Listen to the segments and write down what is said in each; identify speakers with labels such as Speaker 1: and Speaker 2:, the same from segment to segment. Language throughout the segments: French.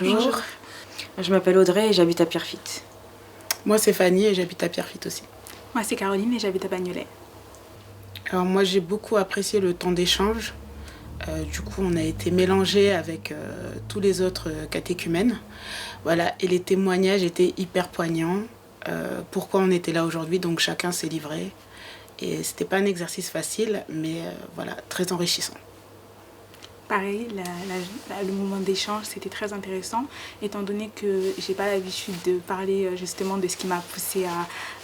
Speaker 1: Bonjour. Je m'appelle Audrey et j'habite à Pierrefitte.
Speaker 2: Moi c'est Fanny et j'habite à Pierrefitte aussi.
Speaker 3: Moi c'est Caroline et j'habite à Bagnolet.
Speaker 2: Alors moi j'ai beaucoup apprécié le temps d'échange. Du coup on a été mélangés avec tous les autres catéchumènes. Voilà, et les témoignages étaient hyper poignants. Pourquoi on était là aujourd'hui, donc chacun s'est livré. Et c'était pas un exercice facile, mais voilà, très enrichissant.
Speaker 3: Pareil, le moment d'échange, c'était très intéressant, étant donné que j'ai pas l'habitude de parler justement de ce qui m'a poussée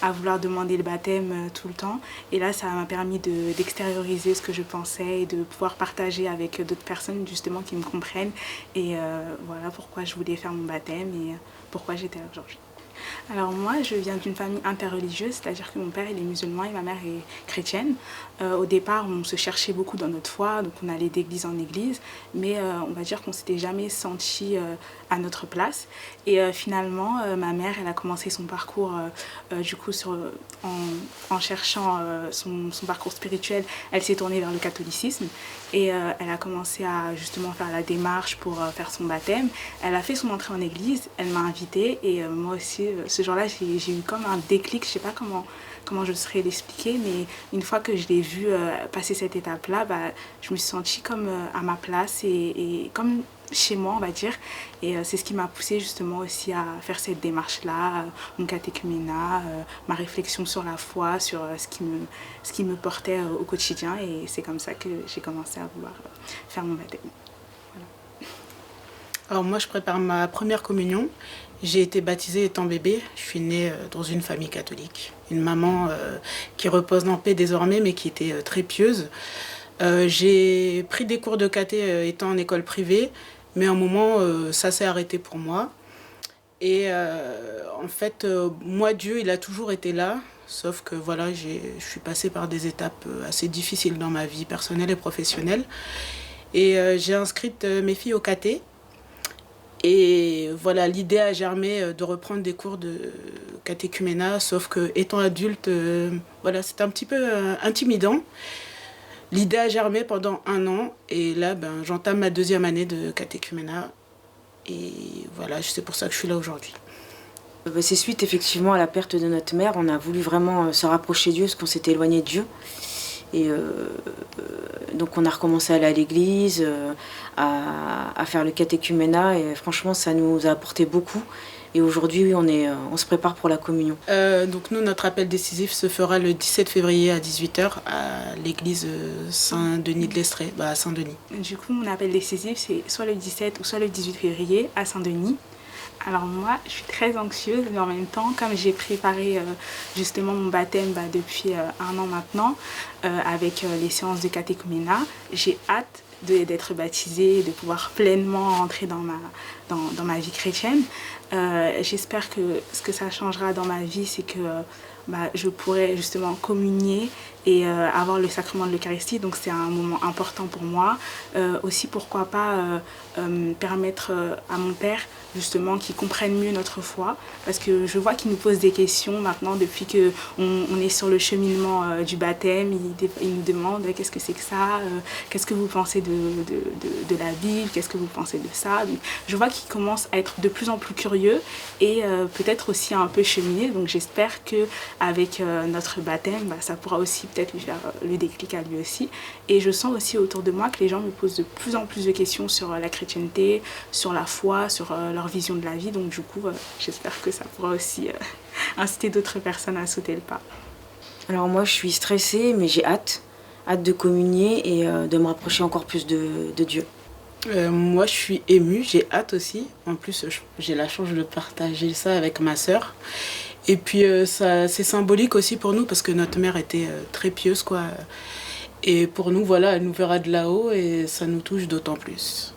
Speaker 3: à vouloir demander le baptême tout le temps. Et là, ça m'a permis d'extérioriser ce que je pensais et de pouvoir partager avec d'autres personnes justement qui me comprennent. Et voilà pourquoi je voulais faire mon baptême et pourquoi j'étais là aujourd'hui. Alors moi, je viens d'une famille interreligieuse, c'est-à-dire que mon père il est musulman et ma mère est chrétienne. Au départ, on se cherchait beaucoup dans notre foi, donc on allait d'église en église, mais on va dire qu'on ne s'était jamais senti à notre place. Et finalement, ma mère, elle a commencé son parcours, du coup, en cherchant son parcours spirituel, elle s'est tournée vers le catholicisme et elle a commencé à justement faire la démarche pour faire son baptême. Elle a fait son entrée en église, elle m'a invitée et moi aussi, ce jour-là, j'ai eu comme un déclic, je ne sais pas comment je saurais l'expliquer, mais une fois que je l'ai vu passer cette étape-là, je me suis sentie comme à ma place et comme chez moi, on va dire. Et c'est ce qui m'a poussée justement aussi à faire cette démarche-là, mon catéchuménat, ma réflexion sur la foi, sur ce qui me portait au quotidien. Et c'est comme ça que j'ai commencé à vouloir faire mon baptême. Voilà.
Speaker 2: Alors moi, je prépare ma première communion. J'ai été baptisée étant bébé. Je suis née dans une famille catholique. Une maman qui repose en paix désormais, mais qui était très pieuse. J'ai pris des cours de caté étant en école privée, mais à un moment, ça s'est arrêté pour moi. Et en fait, moi, Dieu, il a toujours été là. Sauf que voilà, je suis passée par des étapes assez difficiles dans ma vie personnelle et professionnelle. Et j'ai inscrite mes filles au caté. Et voilà, l'idée a germé de reprendre des cours de catéchuménat, sauf que étant adulte, voilà, c'était un petit peu intimidant. L'idée a germé pendant 1 an et là, j'entame ma 2e année de catéchuménat. Et voilà, c'est pour ça que je suis là aujourd'hui.
Speaker 1: C'est suite effectivement à la perte de notre mère, on a voulu vraiment se rapprocher de Dieu parce qu'on s'était éloigné de Dieu. Et donc on a recommencé à aller à l'église, à faire le catéchuménat et franchement ça nous a apporté beaucoup. Et aujourd'hui on se prépare pour la communion.
Speaker 2: Donc nous, notre appel décisif se fera le 17 février à 18h à l'église Saint-Denis de l'Estrée, à Saint-Denis.
Speaker 3: Du coup, mon appel décisif c'est soit le 17 ou soit le 18 février à Saint-Denis. Alors moi, je suis très anxieuse, mais en même temps, comme j'ai préparé justement mon baptême depuis 1 an maintenant, avec les séances de catéchuménat, j'ai hâte d'être baptisée, de pouvoir pleinement entrer dans ma vie chrétienne. J'espère que ce que ça changera dans ma vie, c'est que je pourrai justement communier et avoir le sacrement de l'Eucharistie, donc c'est un moment important pour moi. Aussi, pourquoi pas permettre à mon père justement qu'il comprenne mieux notre foi, parce que je vois qu'il nous pose des questions maintenant depuis qu'on est sur le cheminement du baptême. Il nous demande qu'est-ce que c'est que ça, qu'est-ce que vous pensez de la Bible, qu'est-ce que vous pensez de ça. Donc, je vois qu'il commence à être de plus en plus curieux et peut-être aussi un peu cheminé, donc j'espère qu'avec notre baptême, ça pourra aussi peut-être lui faire le déclic à lui aussi. Et je sens aussi autour de moi que les gens me posent de plus en plus de questions sur la chrétienté, sur la foi, sur leur vision de la vie. Donc du coup, j'espère que ça pourra aussi inciter d'autres personnes à sauter le pas.
Speaker 1: Alors moi je suis stressée mais j'ai hâte de communier et de me rapprocher encore plus de Dieu.
Speaker 2: Moi je suis émue, j'ai hâte aussi. En plus j'ai la chance de partager ça avec ma sœur. Et puis c'est symbolique aussi pour nous parce que notre mère était très pieuse quoi. Et pour nous voilà, elle nous verra de là-haut et ça nous touche d'autant plus.